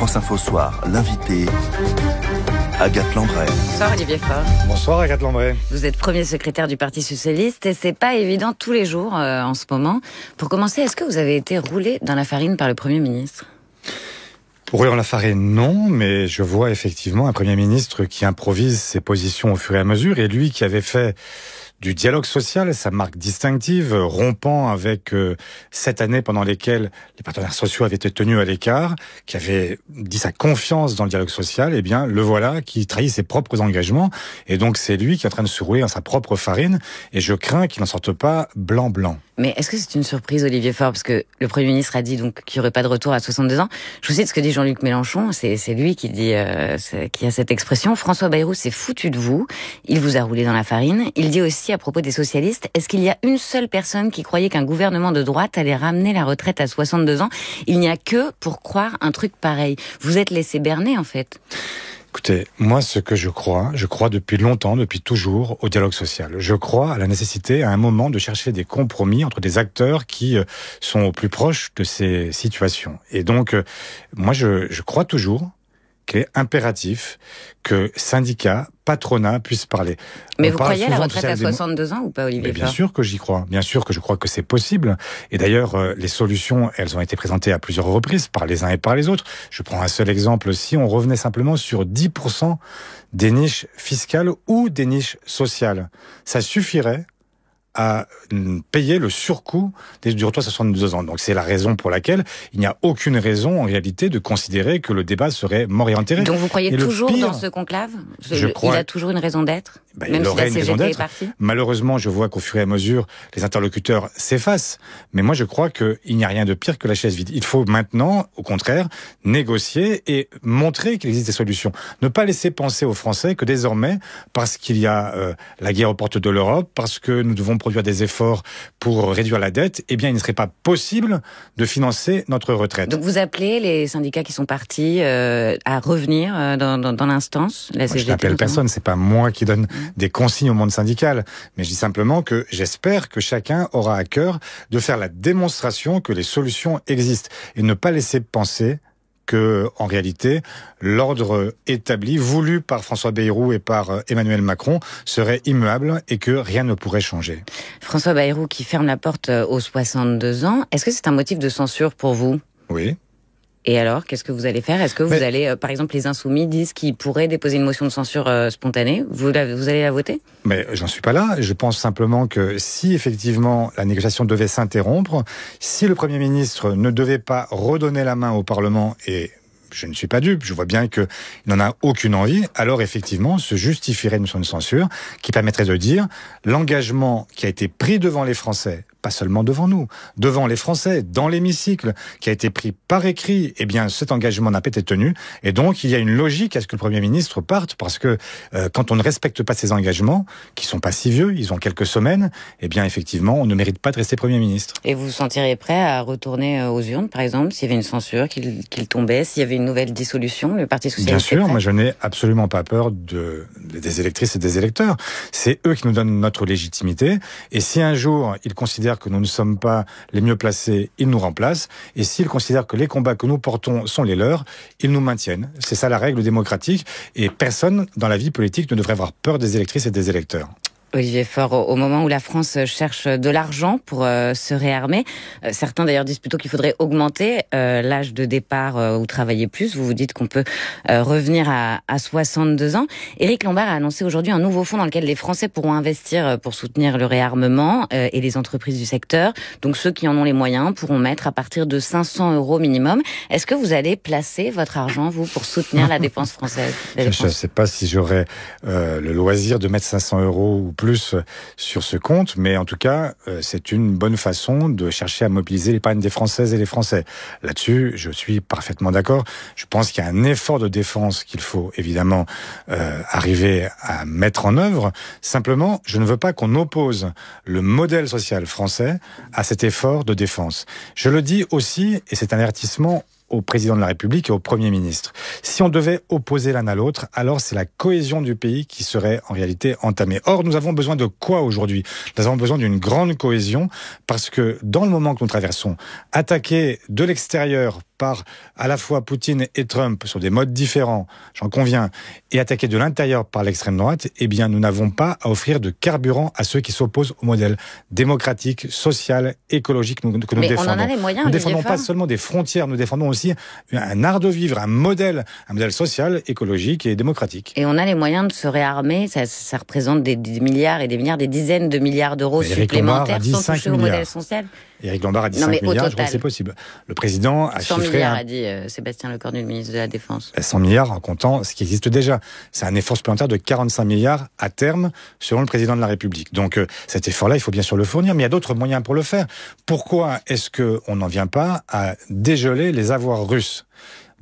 France Info Soir, l'invité, Agathe Lambray. Bonsoir Olivier Faure. Bonsoir Agathe Lambray. Vous êtes premier secrétaire du Parti Socialiste et c'est pas évident tous les jours en ce moment. Pour commencer, est-ce que vous avez été roulé dans la farine par le Premier ministre ? Roulé dans la farine, non, mais je vois effectivement un Premier ministre qui improvise ses positions au fur et à mesure, et lui qui avait fait du dialogue social sa marque distinctive, rompant avec 7 années pendant lesquelles les partenaires sociaux avaient été tenus à l'écart, qui avait dit sa confiance dans le dialogue social, eh bien le voilà qui trahit ses propres engagements, et donc c'est lui qui est en train de se rouler dans sa propre farine, et je crains qu'il n'en sorte pas blanc-blanc. Mais est-ce que c'est une surprise, Olivier Faure, parce que le Premier ministre a dit donc qu'il n'y aurait pas de retour à 62 ans. Je vous cite ce que dit Jean-Luc Mélenchon, c'est lui qui dit, qui a cette expression. François Bayrou s'est foutu de vous, il vous a roulé dans la farine. Il dit aussi à propos des socialistes, est-ce qu'il y a une seule personne qui croyait qu'un gouvernement de droite allait ramener la retraite à 62 ans ? Il n'y a que pour croire un truc pareil. Vous êtes laissé berner, en fait. Écoutez, moi ce que je crois depuis longtemps, depuis toujours, au dialogue social. Je crois à la nécessité, à un moment, de chercher des compromis entre des acteurs qui sont au plus proche de ces situations. Et donc, moi je crois toujours qu'il est impératif que syndicats, patronat puissent parler. Mais vous croyez à la retraite à 62 ans ou pas, Olivier Faure ? Bien sûr que j'y crois. Bien sûr que je crois que c'est possible. Et d'ailleurs, les solutions, elles ont été présentées à plusieurs reprises par les uns et par les autres. Je prends un seul exemple. Si on revenait simplement sur 10% des niches fiscales ou des niches sociales, ça suffirait à payer le surcoût du retour à 62 ans. Donc c'est la raison pour laquelle il n'y a aucune raison en réalité de considérer que le débat serait mort et enterré. Donc vous croyez toujours dans ce conclave ? Il a toujours une raison d'être ? Même si la CGT est partie ? Malheureusement, je vois qu'au fur et à mesure, les interlocuteurs s'effacent. Mais moi, je crois qu'il n'y a rien de pire que la chaise vide. Il faut maintenant, au contraire, négocier et montrer qu'il existe des solutions. Ne pas laisser penser aux Français que désormais, parce qu'il y a la guerre aux portes de l'Europe, parce que nous devons produire des efforts pour réduire la dette, eh bien, il ne serait pas possible de financer notre retraite. Donc vous appelez les syndicats qui sont partis à revenir dans l'instance, la CGT ? Je n'appelle personne, c'est pas moi qui donne des consignes au monde syndical, mais je dis simplement que j'espère que chacun aura à cœur de faire la démonstration que les solutions existent et ne pas laisser penser que, en réalité, l'ordre établi, voulu par François Bayrou et par Emmanuel Macron, serait immuable et que rien ne pourrait changer. François Bayrou qui ferme la porte aux 62 ans, est-ce que c'est un motif de censure pour vous ? Oui. Et alors, qu'est-ce que vous allez faire ? Est-ce que vous allez, par exemple, les Insoumis disent qu'ils pourraient déposer une motion de censure spontanée. Vous allez la voter ? Mais j'en suis pas là. Je pense simplement que si effectivement la négociation devait s'interrompre, si le Premier ministre ne devait pas redonner la main au Parlement, et je ne suis pas dupe, je vois bien qu'il n'en a aucune envie, alors effectivement se justifierait une motion de censure qui permettrait de dire l'engagement qui a été pris devant les Français, pas seulement devant nous, devant les Français, dans l'hémicycle, qui a été pris par écrit, eh bien cet engagement n'a pas été tenu, et donc il y a une logique à ce que le Premier ministre parte, parce que quand on ne respecte pas ses engagements, qui sont pas si vieux, ils ont quelques semaines, eh bien effectivement on ne mérite pas de rester Premier ministre. Et vous vous sentiriez prêt à retourner aux urnes, par exemple, s'il y avait une censure, qu'il tombait, s'il y avait une nouvelle dissolution, le Parti Socialiste? Bien sûr, moi je n'ai absolument pas peur des électrices et des électeurs. C'est eux qui nous donnent notre légitimité, et si un jour ils considèrent que nous ne sommes pas les mieux placés, ils nous remplacent. Et s'ils considèrent que les combats que nous portons sont les leurs, ils nous maintiennent. C'est ça la règle démocratique. Et personne dans la vie politique ne devrait avoir peur des électrices et des électeurs. Olivier Faure, au moment où la France cherche de l'argent pour se réarmer, certains d'ailleurs disent plutôt qu'il faudrait augmenter l'âge de départ ou travailler plus. Vous vous dites qu'on peut revenir à 62 ans. Éric Lombard a annoncé aujourd'hui un nouveau fonds dans lequel les Français pourront investir pour soutenir le réarmement et les entreprises du secteur. Donc ceux qui en ont les moyens pourront mettre à partir de 500 € minimum. Est-ce que vous allez placer votre argent, vous, pour soutenir la défense française? Je ne sais pas si j'aurai le loisir de mettre 500 € ou plus sur ce compte, mais en tout cas, c'est une bonne façon de chercher à mobiliser l'épargne des Françaises et les Français. Là-dessus, je suis parfaitement d'accord. Je pense qu'il y a un effort de défense qu'il faut évidemment arriver à mettre en œuvre. Simplement, je ne veux pas qu'on oppose le modèle social français à cet effort de défense. Je le dis aussi, et c'est un avertissement au président de la République et au Premier ministre. Si on devait opposer l'un à l'autre, alors c'est la cohésion du pays qui serait en réalité entamée. Or, nous avons besoin de quoi aujourd'hui ? Nous avons besoin d'une grande cohésion parce que dans le moment que nous traversons, attaquer de l'extérieur par à la fois Poutine et Trump sur des modes différents, j'en conviens, et attaqués de l'intérieur par l'extrême droite, eh bien nous n'avons pas à offrir de carburant à ceux qui s'opposent au modèle démocratique, social, écologique que nous défendons. Mais on en a les moyens, nous ne défendons Olivier pas Faure. seulement des frontières, nous défendons aussi un art de vivre, un modèle social, écologique et démocratique. Et on a les moyens de se réarmer, ça représente des milliards et des milliards, des dizaines de milliards d'euros supplémentaires sans toucher au modèle social. Éric Lombard a dit 5 milliards, je crois que c'est possible. Le président a 100 chiffré... milliards, a dit Sébastien Lecornu, le ministre de la Défense. 100 milliards en comptant ce qui existe déjà. C'est un effort supplémentaire de 45 milliards à terme, selon le président de la République. Donc cet effort-là, il faut bien sûr le fournir, mais il y a d'autres moyens pour le faire. Pourquoi est-ce qu'on n'en vient pas à dégeler les avoirs russes ?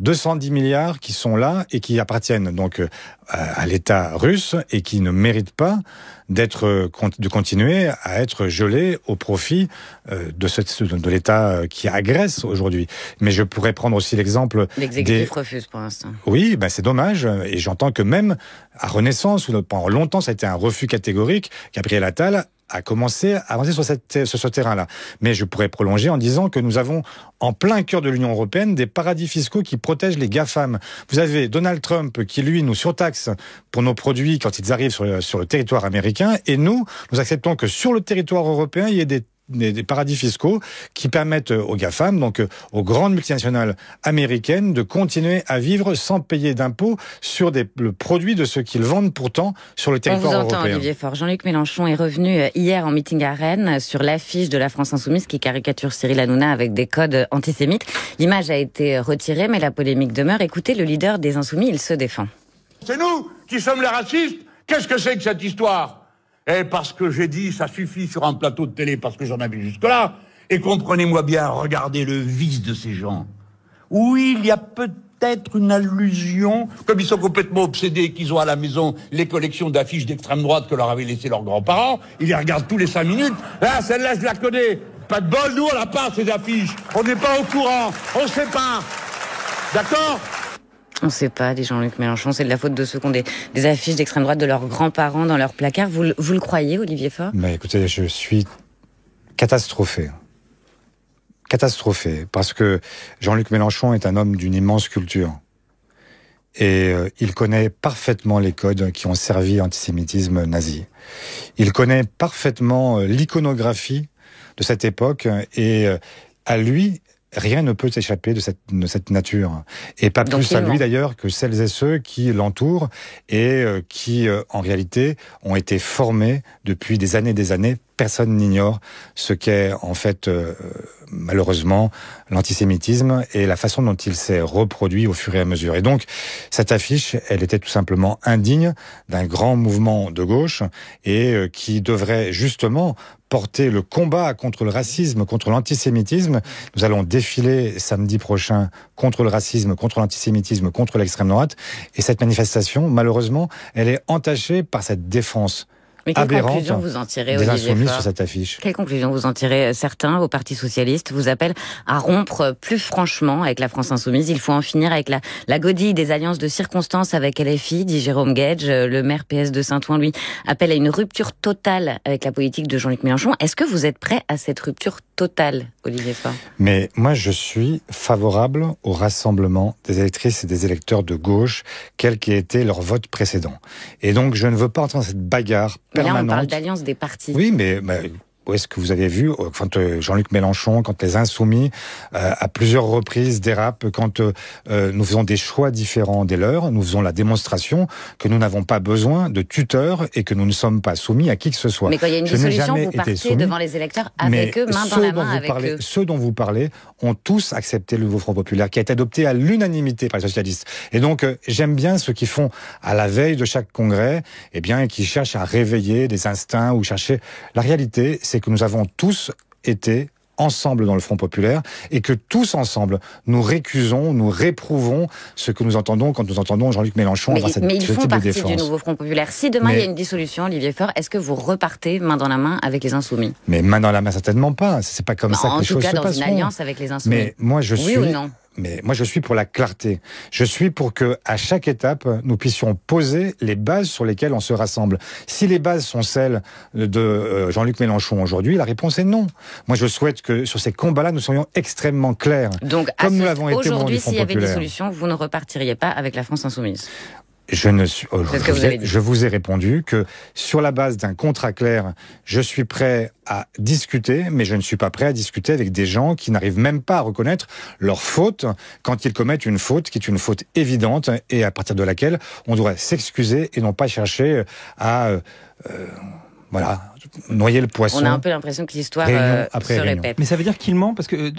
210 milliards qui sont là et qui appartiennent donc à l'État russe et qui ne méritent pas de continuer à être gelés au profit de l'État qui agresse aujourd'hui. Mais je pourrais prendre aussi l'exemple L'exécutif refuse pour l'instant. Oui, ben c'est dommage. Et j'entends que même à Renaissance, où pendant longtemps ça a été un refus catégorique, Gabriel Attal a commencé à avancer sur ce terrain-là. Mais je pourrais prolonger en disant que nous avons en plein cœur de l'Union européenne des paradis fiscaux qui protègent les GAFAM. Vous avez Donald Trump qui, lui, nous surtaxe pour nos produits quand ils arrivent sur le territoire américain, et nous acceptons que sur le territoire européen, il y ait des paradis fiscaux qui permettent aux GAFAM, donc aux grandes multinationales américaines, de continuer à vivre sans payer d'impôts sur le produit de ce qu'ils vendent pourtant sur le territoire européen. On vous entend, Olivier Faure. Jean-Luc Mélenchon est revenu hier en meeting à Rennes sur l'affiche de la France Insoumise qui caricature Cyril Hanouna avec des codes antisémites. L'image a été retirée, mais la polémique demeure. Écoutez, le leader des Insoumis, il se défend. C'est nous qui sommes les racistes. Qu'est-ce que c'est que cette histoire ? Et parce que j'ai dit, ça suffit sur un plateau de télé, parce que j'en avais jusque-là. Et comprenez-moi bien, regardez le vice de ces gens. Oui, il y a peut-être une allusion, comme ils sont complètement obsédés, qu'ils ont à la maison les collections d'affiches d'extrême droite que leur avaient laissé leurs grands-parents. Ils les regardent tous les 5 minutes. Là, celle-là, je la connais. Pas de bol, nous, on n'a pas ces affiches. On n'est pas au courant. On sait pas. D'accord ? On ne sait pas, dit Jean-Luc Mélenchon, c'est de la faute de ceux qui ont des affiches d'extrême droite de leurs grands-parents dans leur placard. Vous le croyez, Olivier Faure ? Mais écoutez, je suis catastrophé, parce que Jean-Luc Mélenchon est un homme d'une immense culture. Et il connaît parfaitement les codes qui ont servi à l'antisémitisme nazi. Il connaît parfaitement l'iconographie de cette époque, et à lui, rien ne peut s'échapper de cette nature. Et pas plus à lui d'ailleurs que celles et ceux qui l'entourent et qui, en réalité, ont été formés depuis des années. Personne n'ignore ce qu'est, en fait, malheureusement, l'antisémitisme et la façon dont il s'est reproduit au fur et à mesure. Et donc, cette affiche, elle était tout simplement indigne d'un grand mouvement de gauche et qui devrait justement porter le combat contre le racisme, contre l'antisémitisme. Nous allons défiler samedi prochain contre le racisme, contre l'antisémitisme, contre l'extrême droite. Et cette manifestation, malheureusement, elle est entachée par cette défense. Mais quelle conclusion vous en tirez, Olivier Faure ? Sur cette affiche. Quelle conclusion vous en tirez ? Certains, au Parti Socialiste, vous appellent à rompre plus franchement avec la France Insoumise. Il faut en finir avec la godille des alliances de circonstances avec LFI, dit Jérôme Guedj. Le maire PS de Saint-Ouen, lui, appelle à une rupture totale avec la politique de Jean-Luc Mélenchon. Est-ce que vous êtes prêt à cette rupture totale, Olivier Faure ? Mais moi, je suis favorable au rassemblement des électrices et des électeurs de gauche, quel qu'ait été leur vote précédent. Et donc, je ne veux pas entrer dans cette bagarre permanente. Là, on parle d'alliance des partis. Oui, mais où est-ce que vous avez vu quand Jean-Luc Mélenchon, quand les Insoumis, à plusieurs reprises dérapent, quand nous faisons des choix différents des leurs, nous faisons la démonstration que nous n'avons pas besoin de tuteurs et que nous ne sommes pas soumis à qui que ce soit. Mais quand il y a une dissolution, vous partez devant les électeurs avec eux, main dans la main avec eux. Ceux dont vous parlez ont tous accepté le nouveau Front Populaire, qui a été adopté à l'unanimité par les socialistes. Et donc, j'aime bien ceux qui font, à la veille de chaque congrès, qui cherchent à réveiller des instincts ou chercher... La réalité, c'est que nous avons tous été ensemble dans le Front Populaire et que tous ensemble, nous récusons, nous réprouvons ce que nous entendons quand nous entendons Jean-Luc Mélenchon avoir ce type de défense. Mais ils font partie du nouveau Front Populaire. Si demain il y a une dissolution, Olivier Faure, est-ce que vous repartez main dans la main avec les Insoumis ? Mais main dans la main, certainement pas. C'est pas comme ça que les choses se passeront. En tout cas, dans une alliance avec les Insoumis. Mais moi, je suis... Oui ou non ? mais moi je suis pour la clarté. Je suis pour que à chaque étape nous puissions poser les bases sur lesquelles on se rassemble. Si les bases sont celles de Jean-Luc Mélenchon aujourd'hui, la réponse est non. Moi je souhaite que sur ces combats-là nous soyons extrêmement clairs. Donc comme nous l'avons été au moment aujourd'hui, du Front s'il y avait des populaire. solutions, vous ne repartiriez pas avec la France insoumise? Je vous ai répondu que sur la base d'un contrat clair, je suis prêt à discuter, mais je ne suis pas prêt à discuter avec des gens qui n'arrivent même pas à reconnaître leur faute quand ils commettent une faute qui est une faute évidente et à partir de laquelle on doit s'excuser et non pas chercher à noyer le poisson. On a un peu l'impression que l'histoire se répète. Mais ça veut dire qu'il ment, parce que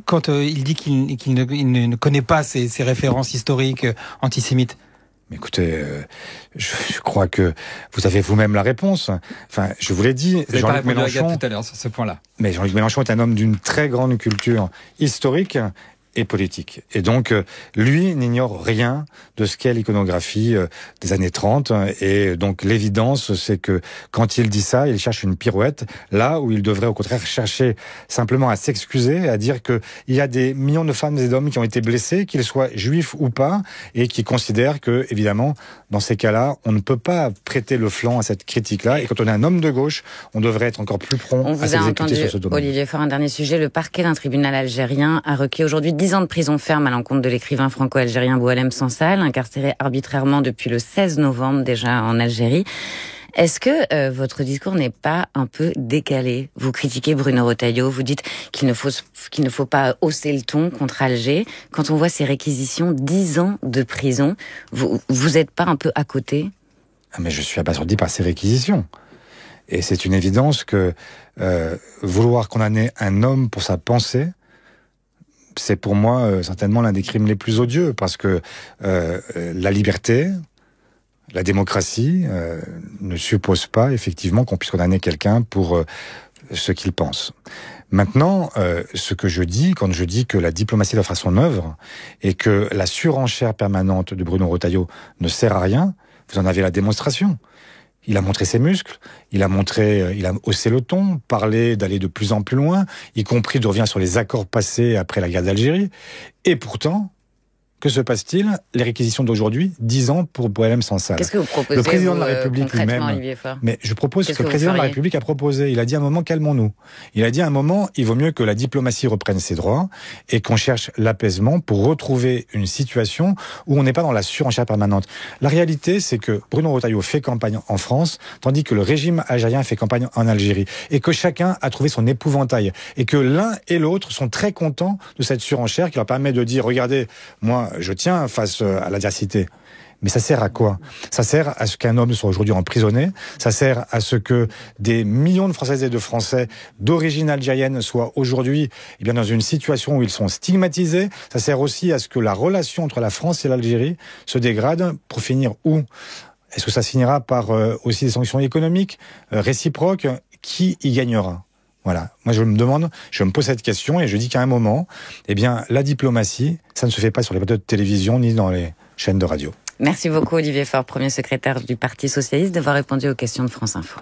quand il dit qu'il ne connaît pas ces références historiques antisémites. Mais écoutez, je crois que vous avez vous-même la réponse. Enfin, je vous l'ai dit, Jean-Luc Mélenchon tout à l'heure sur ce point-là. Mais Jean-Luc Mélenchon est un homme d'une très grande culture historique et politique. Et donc, lui n'ignore rien de ce qu'est l'iconographie des années 30. Et donc, l'évidence, c'est que quand il dit ça, il cherche une pirouette, là où il devrait au contraire chercher simplement à s'excuser, à dire qu'il y a des millions de femmes et d'hommes qui ont été blessés, qu'ils soient juifs ou pas, et qui considèrent que, évidemment, dans ces cas-là, on ne peut pas prêter le flanc à cette critique-là. Et quand on est un homme de gauche, on devrait être encore plus prompt à s'exécuter sur ce domaine. Olivier Faure, un dernier sujet. Le parquet d'un tribunal algérien a requis aujourd'hui 10 ans de prison ferme à l'encontre de l'écrivain franco-algérien Boualem Sansal, incarcéré arbitrairement depuis le 16 novembre déjà en Algérie. Est-ce que votre discours n'est pas un peu décalé? Vous critiquez Bruno Retailleau, vous dites qu'il ne faut pas hausser le ton contre Alger. Quand on voit ces réquisitions, 10 ans de prison, vous êtes pas un peu à côté? Mais je suis abasourdi par ces réquisitions. Et c'est une évidence que vouloir condamner un homme pour sa pensée, c'est pour moi certainement l'un des crimes les plus odieux, parce que la liberté, la démocratie ne suppose pas effectivement qu'on puisse condamner quelqu'un pour ce qu'il pense. Maintenant, ce que je dis, quand je dis que la diplomatie doit faire son œuvre et que la surenchère permanente de Bruno Retailleau ne sert à rien, vous en avez la démonstration. Il a montré ses muscles, il a haussé le ton, parlé d'aller de plus en plus loin, y compris de revenir sur les accords passés après la guerre d'Algérie. Et pourtant, que se passe-t-il? Les réquisitions d'aujourd'hui, 10 ans pour Boualem Sansal. Qu'est-ce que vous proposez, le président de la République lui-même, Olivier Faure? Mais je propose ce que le président de la République a proposé. Il a dit à un moment, calmons-nous. Il a dit à un moment, il vaut mieux que la diplomatie reprenne ses droits et qu'on cherche l'apaisement pour retrouver une situation où on n'est pas dans la surenchère permanente. La réalité, c'est que Bruno Retailleau fait campagne en France, tandis que le régime algérien fait campagne en Algérie. Et que chacun a trouvé son épouvantail. Et que l'un et l'autre sont très contents de cette surenchère qui leur permet de dire, regardez, moi, je tiens face à l'adversité. Mais ça sert à quoi? Ça sert à ce qu'un homme soit aujourd'hui emprisonné, ça sert à ce que des millions de Françaises et de Français d'origine algérienne soient aujourd'hui dans une situation où ils sont stigmatisés, ça sert aussi à ce que la relation entre la France et l'Algérie se dégrade pour finir où? Est-ce que ça finira par aussi des sanctions économiques réciproques? Qui y gagnera? Voilà. Moi, je me pose cette question et je dis qu'à un moment, la diplomatie, ça ne se fait pas sur les plateaux de télévision ni dans les chaînes de radio. Merci beaucoup, Olivier Faure, premier secrétaire du Parti socialiste, d'avoir répondu aux questions de France Info.